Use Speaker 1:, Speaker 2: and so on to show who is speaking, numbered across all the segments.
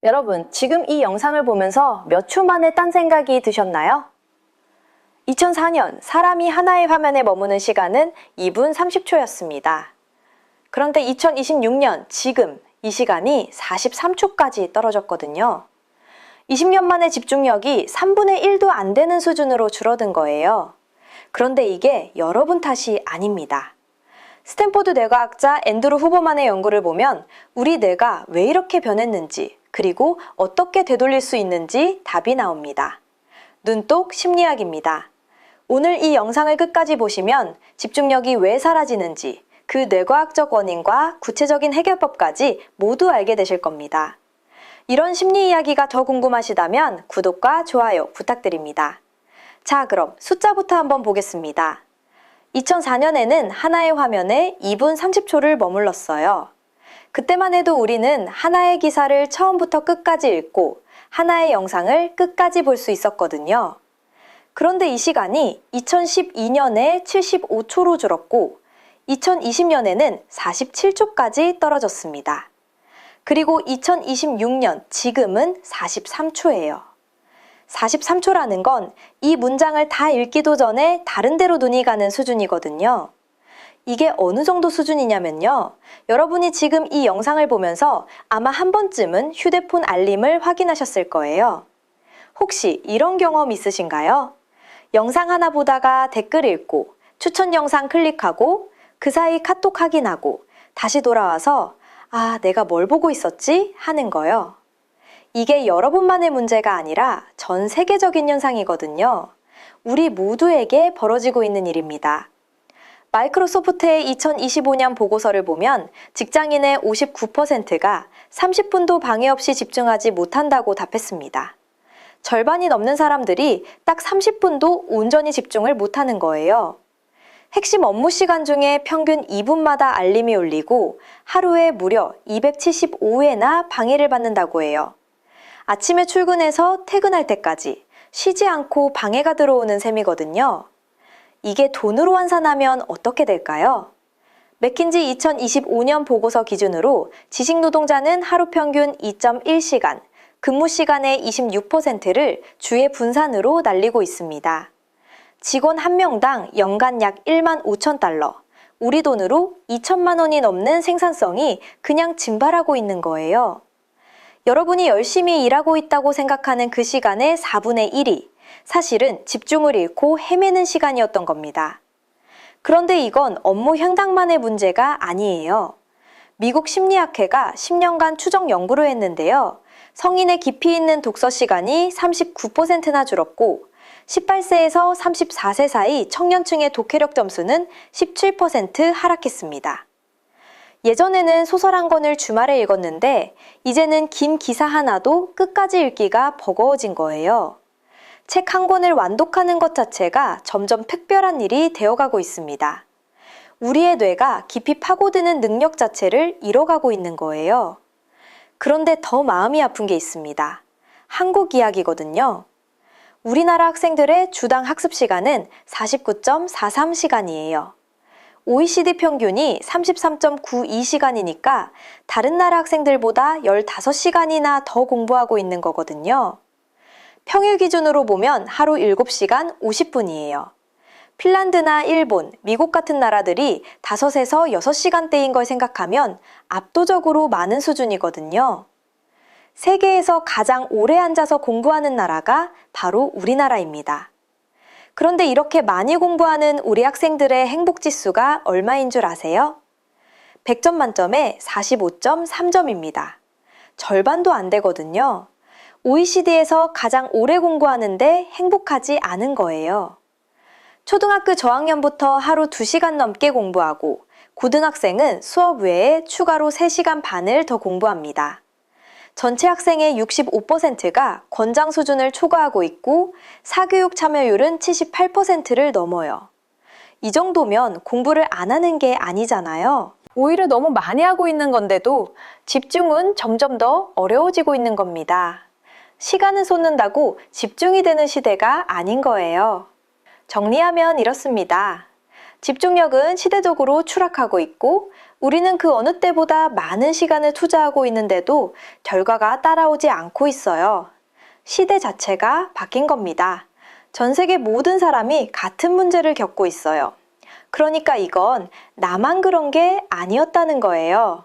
Speaker 1: 여러분, 지금 이 영상을 보면서 몇 초 만에 딴 생각이 드셨나요? 2004년 사람이 하나의 화면에 머무는 시간은 2분 30초였습니다. 그런데 2026년 지금 이 시간이 43초까지 떨어졌거든요. 20년 만에 집중력이 3분의 1도 안 되는 수준으로 줄어든 거예요. 그런데 이게 여러분 탓이 아닙니다. 스탠포드 뇌과학자 앤드루 후버만의 연구를 보면 우리 뇌가 왜 이렇게 변했는지, 그리고 어떻게 되돌릴 수 있는지 답이 나옵니다. 눈독 심리학입니다. 오늘 이 영상을 끝까지 보시면 집중력이 왜 사라지는지, 그 뇌과학적 원인과 구체적인 해결법까지 모두 알게 되실 겁니다. 이런 심리 이야기가 더 궁금하시다면 구독과 좋아요 부탁드립니다. 자, 그럼 숫자부터 한번 보겠습니다. 2004년에는 하나의 화면에 2분 30초를 머물렀어요. 그때만 해도 우리는 하나의 기사를 처음부터 끝까지 읽고 하나의 영상을 끝까지 볼 수 있었거든요. 그런데 이 시간이 2012년에 75초로 줄었고 2020년에는 47초까지 떨어졌습니다. 그리고 2026년 지금은 43초예요. 43초라는 건 이 문장을 다 읽기도 전에 다른 데로 눈이 가는 수준이거든요. 이게 어느 정도 수준이냐면요. 여러분이 지금 이 영상을 보면서 아마 한 번쯤은 휴대폰 알림을 확인하셨을 거예요. 혹시 이런 경험 있으신가요? 영상 하나 보다가 댓글 읽고 추천 영상 클릭하고 그 사이 카톡 확인하고 다시 돌아와서 아, 내가 뭘 보고 있었지? 하는 거요. 이게 여러분만의 문제가 아니라 전 세계적인 현상이거든요. 우리 모두에게 벌어지고 있는 일입니다. 마이크로소프트의 2025년 보고서를 보면 직장인의 59%가 30분도 방해 없이 집중하지 못한다고 답했습니다. 절반이 넘는 사람들이 딱 30분도 온전히 집중을 못하는 거예요. 핵심 업무 시간 중에 평균 2분마다 알림이 울리고 하루에 무려 275회나 방해를 받는다고 해요. 아침에 출근해서 퇴근할 때까지 쉬지 않고 방해가 들어오는 셈이거든요. 이게 돈으로 환산하면 어떻게 될까요? 맥킨지 2025년 보고서 기준으로 지식노동자는 하루 평균 2.1시간, 근무 시간의 26%를 주의 분산으로 날리고 있습니다. 직원 한 명당 연간 약 1만 5천 달러, 우리 돈으로 2천만 원이 넘는 생산성이 그냥 증발하고 있는 거예요. 여러분이 열심히 일하고 있다고 생각하는 그 시간의 4분의 1이 사실은 집중을 잃고 헤매는 시간이었던 겁니다. 그런데 이건 업무 향당만의 문제가 아니에요. 미국 심리학회가 10년간 추적 연구를 했는데요. 성인의 깊이 있는 독서 시간이 39%나 줄었고 18세에서 34세 사이 청년층의 독해력 점수는 17% 하락했습니다. 예전에는 소설 한 권을 주말에 읽었는데 이제는 긴 기사 하나도 끝까지 읽기가 버거워진 거예요. 책 한 권을 완독하는 것 자체가 점점 특별한 일이 되어가고 있습니다. 우리의 뇌가 깊이 파고드는 능력 자체를 잃어가고 있는 거예요. 그런데 더 마음이 아픈 게 있습니다. 한국 이야기거든요. 우리나라 학생들의 주당 학습 시간은 49.43시간이에요. OECD 평균이 33.92시간이니까 다른 나라 학생들보다 15시간이나 더 공부하고 있는 거거든요. 평일 기준으로 보면 하루 7시간 50분이에요. 핀란드나 일본, 미국 같은 나라들이 5에서 6시간대인 걸 생각하면 압도적으로 많은 수준이거든요. 세계에서 가장 오래 앉아서 공부하는 나라가 바로 우리나라입니다. 그런데 이렇게 많이 공부하는 우리 학생들의 행복지수가 얼마인 줄 아세요? 100점 만점에 45.3점입니다. 절반도 안 되거든요. OECD에서 가장 오래 공부하는데 행복하지 않은 거예요. 초등학교 저학년부터 하루 2시간 넘게 공부하고 고등학생은 수업 외에 추가로 3시간 반을 더 공부합니다. 전체 학생의 65%가 권장 수준을 초과하고 있고 사교육 참여율은 78%를 넘어요. 이 정도면 공부를 안 하는 게 아니잖아요. 오히려 너무 많이 하고 있는 건데도 집중은 점점 더 어려워지고 있는 겁니다. 시간은 솟는다고 집중이 되는 시대가 아닌 거예요. 정리하면 이렇습니다. 집중력은 시대적으로 추락하고 있고 우리는 그 어느 때보다 많은 시간을 투자하고 있는데도 결과가 따라오지 않고 있어요. 시대 자체가 바뀐 겁니다. 전 세계 모든 사람이 같은 문제를 겪고 있어요. 그러니까 이건 나만 그런 게 아니었다는 거예요.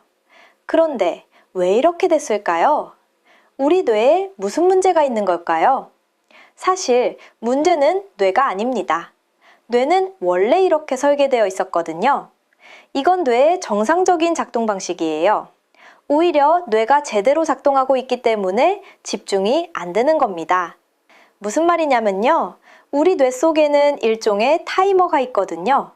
Speaker 1: 그런데 왜 이렇게 됐을까요? 우리 뇌에 무슨 문제가 있는 걸까요? 사실 문제는 뇌가 아닙니다. 뇌는 원래 이렇게 설계되어 있었거든요. 이건 뇌의 정상적인 작동 방식이에요. 오히려 뇌가 제대로 작동하고 있기 때문에 집중이 안 되는 겁니다. 무슨 말이냐면요. 우리 뇌 속에는 일종의 타이머가 있거든요.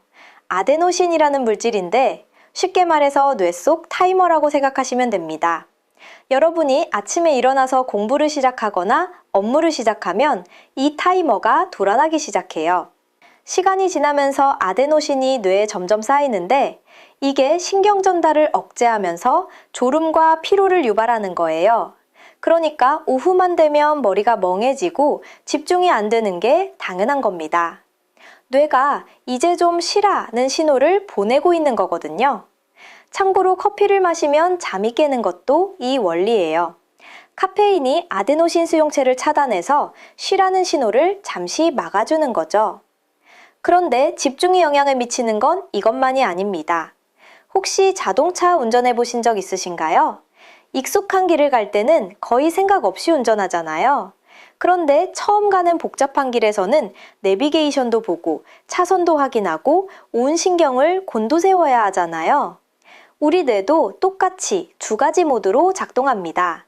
Speaker 1: 아데노신이라는 물질인데 쉽게 말해서 뇌 속 타이머라고 생각하시면 됩니다. 여러분이 아침에 일어나서 공부를 시작하거나 업무를 시작하면 이 타이머가 돌아나기 시작해요. 시간이 지나면서 아데노신이 뇌에 점점 쌓이는데 이게 신경 전달을 억제하면서 졸음과 피로를 유발하는 거예요. 그러니까 오후만 되면 머리가 멍해지고 집중이 안 되는 게 당연한 겁니다. 뇌가 이제 좀 쉬라는 신호를 보내고 있는 거거든요. 참고로 커피를 마시면 잠이 깨는 것도 이 원리예요. 카페인이 아데노신 수용체를 차단해서 쉬라는 신호를 잠시 막아주는 거죠. 그런데 집중에 영향을 미치는 건 이것만이 아닙니다. 혹시 자동차 운전해 보신 적 있으신가요? 익숙한 길을 갈 때는 거의 생각 없이 운전하잖아요. 그런데 처음 가는 복잡한 길에서는 내비게이션도 보고 차선도 확인하고 온 신경을 곤두세워야 하잖아요. 우리 뇌도 똑같이 두 가지 모드로 작동합니다.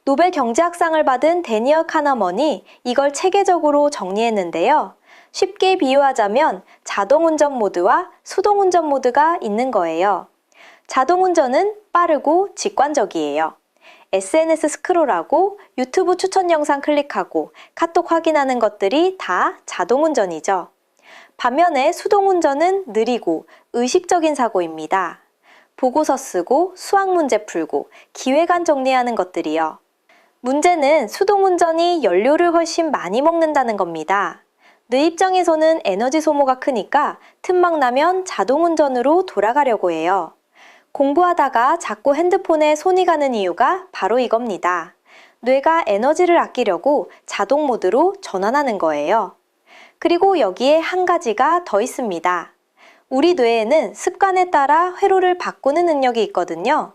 Speaker 1: 노벨 경제학상을 받은 데니얼 카너먼이 이걸 체계적으로 정리했는데요. 쉽게 비유하자면 자동운전 모드와 수동운전 모드가 있는 거예요. 자동운전은 빠르고 직관적이에요. SNS 스크롤하고 유튜브 추천 영상 클릭하고 카톡 확인하는 것들이 다 자동운전이죠. 반면에 수동운전은 느리고 의식적인 사고입니다. 보고서 쓰고 수학 문제 풀고 기획안 정리하는 것들이요. 문제는 수동운전이 연료를 훨씬 많이 먹는다는 겁니다. 뇌 입장에서는 에너지 소모가 크니까 틈만 나면 자동운전으로 돌아가려고 해요. 공부하다가 자꾸 핸드폰에 손이 가는 이유가 바로 이겁니다. 뇌가 에너지를 아끼려고 자동 모드로 전환하는 거예요. 그리고 여기에 한 가지가 더 있습니다. 우리 뇌에는 습관에 따라 회로를 바꾸는 능력이 있거든요.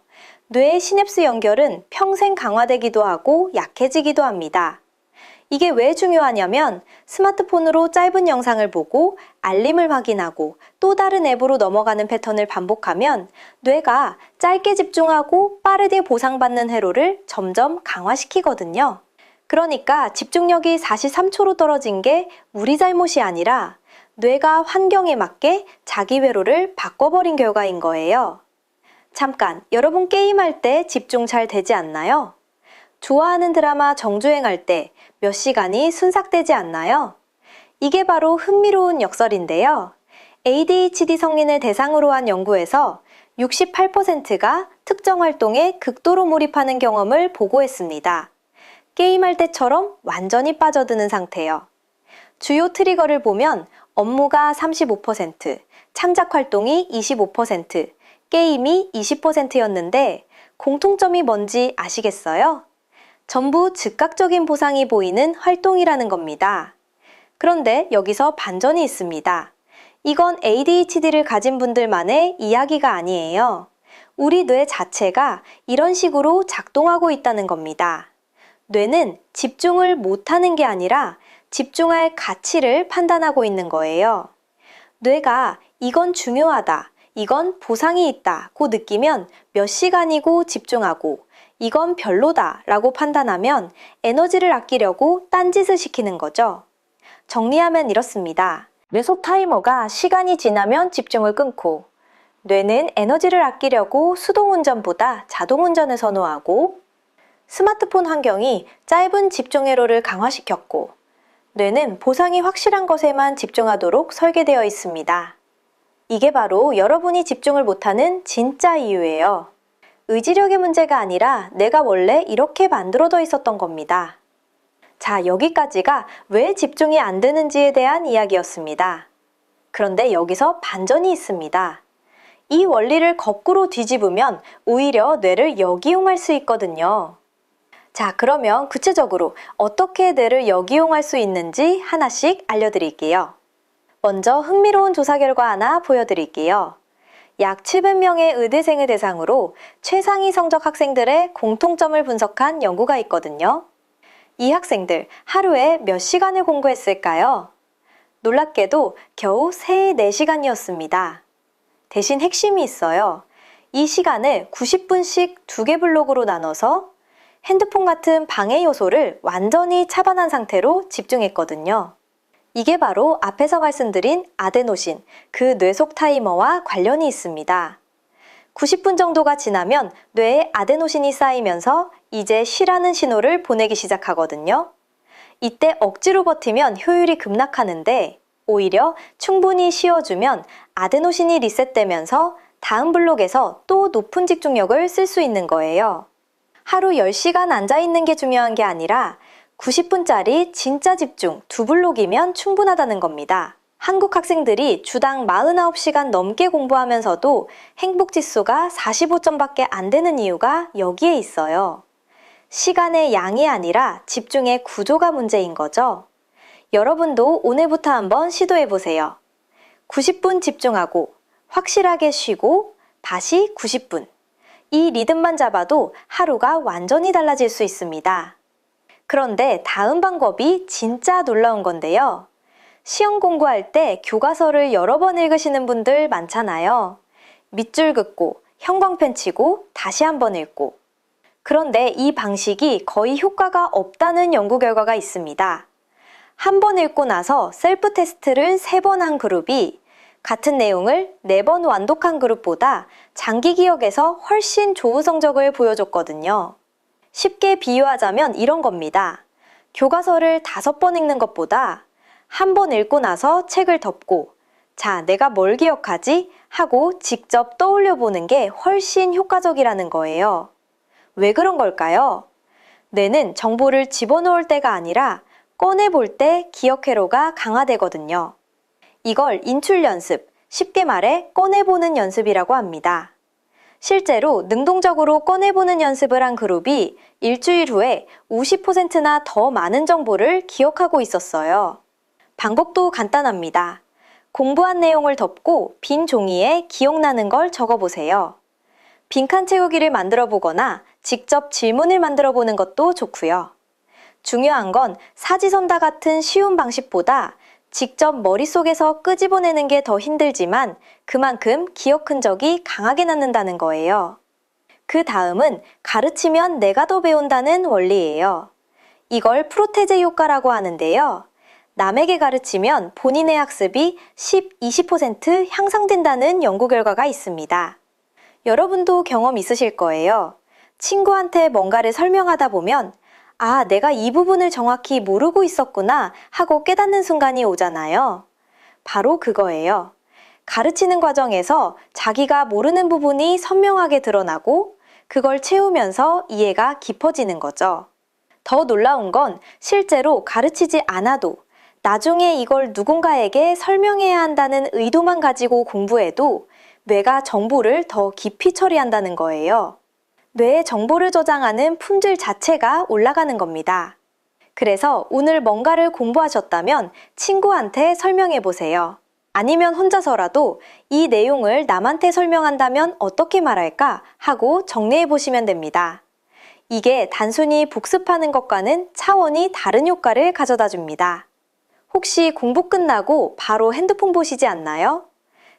Speaker 1: 뇌의 시냅스 연결은 평생 강화되기도 하고 약해지기도 합니다. 이게 왜 중요하냐면 스마트폰으로 짧은 영상을 보고 알림을 확인하고 또 다른 앱으로 넘어가는 패턴을 반복하면 뇌가 짧게 집중하고 빠르게 보상받는 회로를 점점 강화시키거든요. 그러니까 집중력이 43초로 떨어진 게 우리 잘못이 아니라 뇌가 환경에 맞게 자기 회로를 바꿔버린 결과인 거예요. 잠깐, 여러분 게임할 때 집중 잘 되지 않나요? 좋아하는 드라마 정주행할 때 몇 시간이 순삭되지 않나요? 이게 바로 흥미로운 역설인데요. ADHD 성인을 대상으로 한 연구에서 68%가 특정 활동에 극도로 몰입하는 경험을 보고했습니다. 게임할 때처럼 완전히 빠져드는 상태요. 주요 트리거를 보면 업무가 35%, 창작 활동이 25%, 게임이 20%였는데 공통점이 뭔지 아시겠어요? 전부 즉각적인 보상이 보이는 활동이라는 겁니다. 그런데 여기서 반전이 있습니다. 이건 ADHD를 가진 분들만의 이야기가 아니에요. 우리 뇌 자체가 이런 식으로 작동하고 있다는 겁니다. 뇌는 집중을 못하는 게 아니라 집중할 가치를 판단하고 있는 거예요. 뇌가 이건 중요하다, 이건 보상이 있다고 느끼면 몇 시간이고 집중하고 이건 별로다 라고 판단하면 에너지를 아끼려고 딴짓을 시키는 거죠. 정리하면 이렇습니다. 뇌 속 타이머가 시간이 지나면 집중을 끊고 뇌는 에너지를 아끼려고 수동운전보다 자동운전을 선호하고 스마트폰 환경이 짧은 집중 회로를 강화시켰고 뇌는 보상이 확실한 것에만 집중하도록 설계되어 있습니다. 이게 바로 여러분이 집중을 못하는 진짜 이유예요. 의지력의 문제가 아니라 내가 원래 이렇게 만들어져 있었던 겁니다. 자, 여기까지가 왜 집중이 안 되는지에 대한 이야기였습니다. 그런데 여기서 반전이 있습니다. 이 원리를 거꾸로 뒤집으면 오히려 뇌를 역이용할 수 있거든요. 자, 그러면 구체적으로 어떻게 뇌를 역이용할 수 있는지 하나씩 알려드릴게요. 먼저 흥미로운 조사 결과 하나 보여드릴게요. 약 700명의 의대생을 대상으로 최상위 성적 학생들의 공통점을 분석한 연구가 있거든요. 이 학생들 하루에 몇 시간을 공부했을까요? 놀랍게도 겨우 3-4시간이었습니다. 대신 핵심이 있어요. 이 시간을 90분씩 2개 블록으로 나눠서 핸드폰 같은 방해 요소를 완전히 차단한 상태로 집중했거든요. 이게 바로 앞에서 말씀드린 아데노신, 그 뇌속 타이머와 관련이 있습니다. 90분 정도가 지나면 뇌에 아데노신이 쌓이면서 이제 쉬라는 신호를 보내기 시작하거든요. 이때 억지로 버티면 효율이 급락하는데 오히려 충분히 쉬어주면 아데노신이 리셋되면서 다음 블록에서 또 높은 집중력을 쓸 수 있는 거예요. 하루 10시간 앉아있는 게 중요한 게 아니라 90분짜리 진짜 집중 2블록이면 충분하다는 겁니다. 한국 학생들이 주당 49시간 넘게 공부하면서도 행복지수가 45점밖에 안 되는 이유가 여기에 있어요. 시간의 양이 아니라 집중의 구조가 문제인 거죠. 여러분도 오늘부터 한번 시도해보세요. 90분 집중하고 확실하게 쉬고 다시 90분. 이 리듬만 잡아도 하루가 완전히 달라질 수 있습니다. 그런데 다음 방법이 진짜 놀라운 건데요. 시험 공부할 때 교과서를 여러 번 읽으시는 분들 많잖아요. 밑줄 긋고 형광펜 치고 다시 한번 읽고. 그런데 이 방식이 거의 효과가 없다는 연구 결과가 있습니다. 한 번 읽고 나서 셀프 테스트를 3번 한 그룹이 같은 내용을 4번 완독한 그룹보다 장기 기억에서 훨씬 좋은 성적을 보여줬거든요. 쉽게 비유하자면 이런 겁니다. 교과서를 5번 읽는 것보다 한 번 읽고 나서 책을 덮고 자, 내가 뭘 기억하지? 하고 직접 떠올려 보는 게 훨씬 효과적이라는 거예요. 왜 그런 걸까요? 뇌는 정보를 집어넣을 때가 아니라 꺼내볼 때 기억 회로가 강화되거든요. 이걸 인출 연습, 쉽게 말해 꺼내보는 연습이라고 합니다. 실제로 능동적으로 꺼내보는 연습을 한 그룹이 일주일 후에 50%나 더 많은 정보를 기억하고 있었어요. 방법도 간단합니다. 공부한 내용을 덮고 빈 종이에 기억나는 걸 적어보세요. 빈칸 채우기를 만들어 보거나 직접 질문을 만들어 보는 것도 좋고요. 중요한 건 사지선다 같은 쉬운 방식보다 직접 머릿속에서 끄집어내는 게 더 힘들지만 그만큼 기억 흔적이 강하게 남는다는 거예요. 그 다음은 가르치면 내가 더 배운다는 원리예요. 이걸 프로테제 효과라고 하는데요. 남에게 가르치면 본인의 학습이 10-20% 향상된다는 연구 결과가 있습니다. 여러분도 경험 있으실 거예요. 친구한테 뭔가를 설명하다 보면 아, 내가 이 부분을 정확히 모르고 있었구나 하고 깨닫는 순간이 오잖아요. 바로 그거예요. 가르치는 과정에서 자기가 모르는 부분이 선명하게 드러나고 그걸 채우면서 이해가 깊어지는 거죠. 더 놀라운 건 실제로 가르치지 않아도 나중에 이걸 누군가에게 설명해야 한다는 의도만 가지고 공부해도 뇌가 정보를 더 깊이 처리한다는 거예요. 뇌에 정보를 저장하는 품질 자체가 올라가는 겁니다. 그래서 오늘 뭔가를 공부하셨다면 친구한테 설명해 보세요. 아니면 혼자서라도 이 내용을 남한테 설명한다면 어떻게 말할까 하고 정리해 보시면 됩니다. 이게 단순히 복습하는 것과는 차원이 다른 효과를 가져다 줍니다. 혹시 공부 끝나고 바로 핸드폰 보시지 않나요?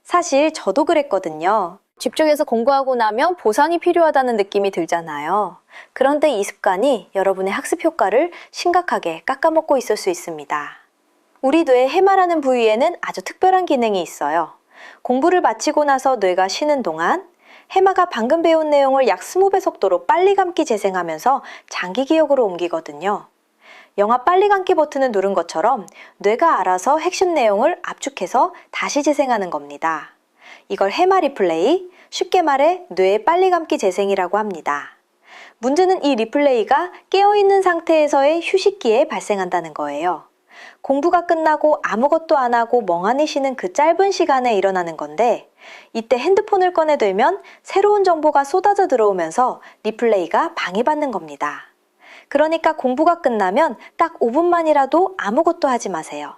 Speaker 1: 사실 저도 그랬거든요. 집중해서 공부하고 나면 보상이 필요하다는 느낌이 들잖아요. 그런데 이 습관이 여러분의 학습 효과를 심각하게 깎아먹고 있을 수 있습니다. 우리 뇌의 해마라는 부위에는 아주 특별한 기능이 있어요. 공부를 마치고 나서 뇌가 쉬는 동안 해마가 방금 배운 내용을 약 20배 속도로 빨리 감기 재생하면서 장기 기억으로 옮기거든요. 영화 빨리 감기 버튼을 누른 것처럼 뇌가 알아서 핵심 내용을 압축해서 다시 재생하는 겁니다. 이걸 해마 리플레이, 쉽게 말해 뇌의 빨리 감기 재생이라고 합니다. 문제는 이 리플레이가 깨어있는 상태에서의 휴식기에 발생한다는 거예요. 공부가 끝나고 아무것도 안 하고 멍하니 쉬는 그 짧은 시간에 일어나는 건데, 이때 핸드폰을 꺼내들면 새로운 정보가 쏟아져 들어오면서 리플레이가 방해받는 겁니다. 그러니까 공부가 끝나면 딱 5분만이라도 아무것도 하지 마세요.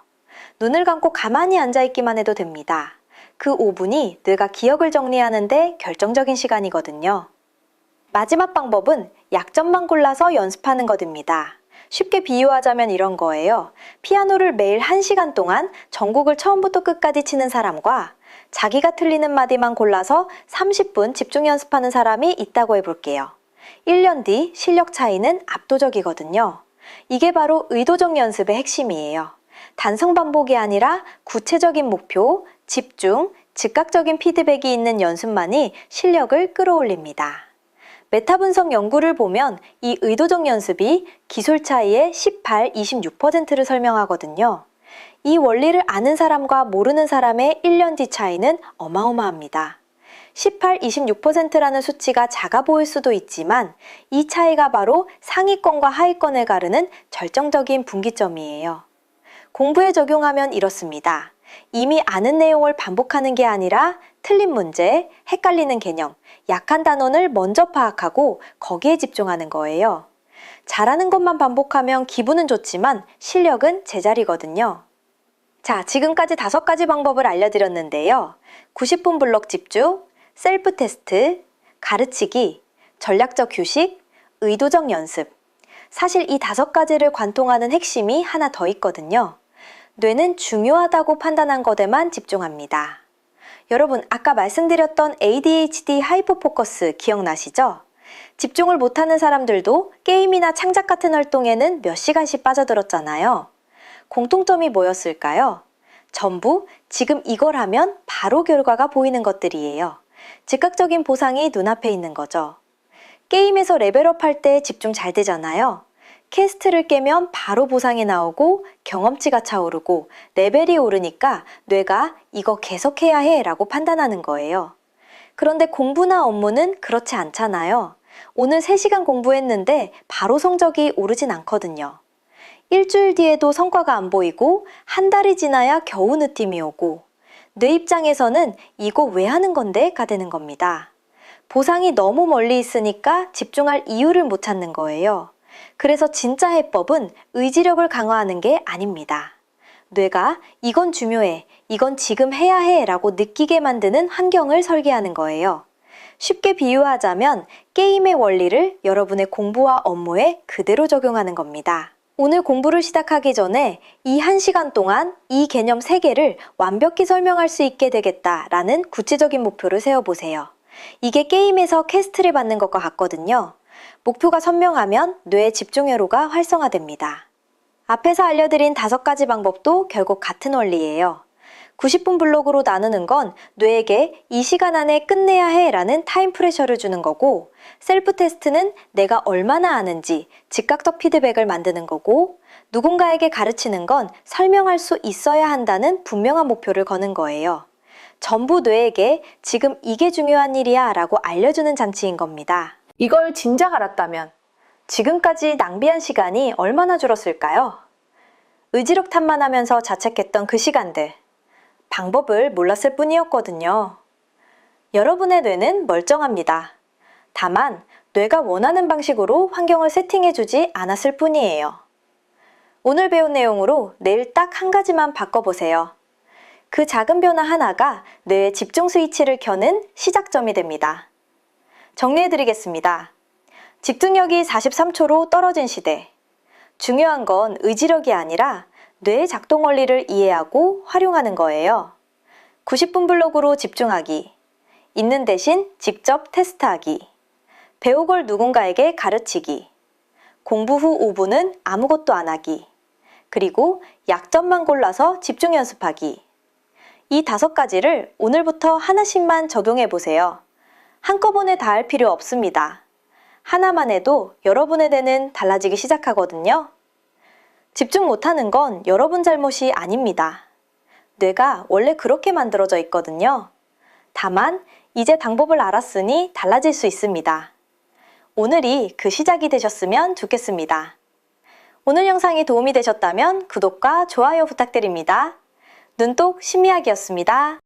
Speaker 1: 눈을 감고 가만히 앉아있기만 해도 됩니다. 그 5분이 뇌가 기억을 정리하는데 결정적인 시간이거든요. 마지막 방법은 약점만 골라서 연습하는 것입니다. 쉽게 비유하자면 이런 거예요. 피아노를 매일 1시간 동안 전곡을 처음부터 끝까지 치는 사람과 자기가 틀리는 마디만 골라서 30분 집중 연습하는 사람이 있다고 해볼게요. 1년 뒤 실력 차이는 압도적이거든요. 이게 바로 의도적 연습의 핵심이에요. 단성 반복이 아니라 구체적인 목표, 집중, 즉각적인 피드백이 있는 연습만이 실력을 끌어올립니다. 메타 분석 연구를 보면 이 의도적 연습이 기술 차이의 18, 26%를 설명하거든요. 이 원리를 아는 사람과 모르는 사람의 1년 뒤 차이는 어마어마합니다. 18, 26%라는 수치가 작아 보일 수도 있지만 이 차이가 바로 상위권과 하위권을 가르는 절정적인 분기점이에요. 공부에 적용하면 이렇습니다. 이미 아는 내용을 반복하는 게 아니라 틀린 문제, 헷갈리는 개념, 약한 단원을 먼저 파악하고 거기에 집중하는 거예요. 잘하는 것만 반복하면 기분은 좋지만 실력은 제자리거든요. 자, 지금까지 5가지 방법을 알려드렸는데요. 90분 블록 집중, 셀프 테스트, 가르치기, 전략적 휴식, 의도적 연습. 사실 이 5가지를 관통하는 핵심이 하나 더 있거든요. 뇌는 중요하다고 판단한 것에만 집중합니다. 여러분, 아까 말씀드렸던 ADHD 하이퍼포커스 기억나시죠? 집중을 못하는 사람들도 게임이나 창작 같은 활동에는 몇 시간씩 빠져들었잖아요. 공통점이 뭐였을까요? 전부 지금 이걸 하면 바로 결과가 보이는 것들이에요. 즉각적인 보상이 눈앞에 있는 거죠. 게임에서 레벨업 할 때 집중 잘 되잖아요. 퀘스트를 깨면 바로 보상이 나오고 경험치가 차오르고 레벨이 오르니까 뇌가 이거 계속해야 해 라고 판단하는 거예요. 그런데 공부나 업무는 그렇지 않잖아요. 오늘 3시간 공부했는데 바로 성적이 오르진 않거든요. 일주일 뒤에도 성과가 안 보이고 한 달이 지나야 겨우 느낌이 오고 뇌 입장에서는 이거 왜 하는 건데?가 되는 겁니다. 보상이 너무 멀리 있으니까 집중할 이유를 못 찾는 거예요. 그래서 진짜 해법은 의지력을 강화하는 게 아닙니다. 뇌가 이건 중요해, 이건 지금 해야 해 라고 느끼게 만드는 환경을 설계하는 거예요. 쉽게 비유하자면 게임의 원리를 여러분의 공부와 업무에 그대로 적용하는 겁니다. 오늘 공부를 시작하기 전에 이 1시간 동안 이 개념 3개를 완벽히 설명할 수 있게 되겠다라는 구체적인 목표를 세워보세요. 이게 게임에서 퀘스트를 받는 것과 같거든요. 목표가 선명하면 뇌의 집중회로가 활성화됩니다. 앞에서 알려드린 5가지 방법도 결국 같은 원리예요. 90분 블록으로 나누는 건 뇌에게 이 시간 안에 끝내야 해 라는 타임 프레셔를 주는 거고, 셀프 테스트는 내가 얼마나 아는지 즉각적 피드백을 만드는 거고, 누군가에게 가르치는 건 설명할 수 있어야 한다는 분명한 목표를 거는 거예요. 전부 뇌에게 지금 이게 중요한 일이야 라고 알려주는 장치인 겁니다. 이걸 진작 알았다면 지금까지 낭비한 시간이 얼마나 줄었을까요? 의지력 탓만하면서 자책했던 그 시간들, 방법을 몰랐을 뿐이었거든요. 여러분의 뇌는 멀쩡합니다. 다만 뇌가 원하는 방식으로 환경을 세팅해주지 않았을 뿐이에요. 오늘 배운 내용으로 내일 딱 1가지만 바꿔보세요. 그 작은 변화 하나가 뇌의 집중 스위치를 켜는 시작점이 됩니다. 정리해드리겠습니다. 집중력이 43초로 떨어진 시대. 중요한 건 의지력이 아니라 뇌의 작동 원리를 이해하고 활용하는 거예요. 90분 블록으로 집중하기. 있는 대신 직접 테스트하기. 배우걸 누군가에게 가르치기. 공부 후 5분은 아무것도 안 하기. 그리고 약점만 골라서 집중 연습하기. 이 5가지를 오늘부터 하나씩만 적용해 보세요. 한꺼번에 다 할 필요 없습니다. 하나만 해도 여러분의 뇌는 달라지기 시작하거든요. 집중 못하는 건 여러분 잘못이 아닙니다. 뇌가 원래 그렇게 만들어져 있거든요. 다만 이제 방법을 알았으니 달라질 수 있습니다. 오늘이 그 시작이 되셨으면 좋겠습니다. 오늘 영상이 도움이 되셨다면 구독과 좋아요 부탁드립니다. 눈독 심리학이었습니다.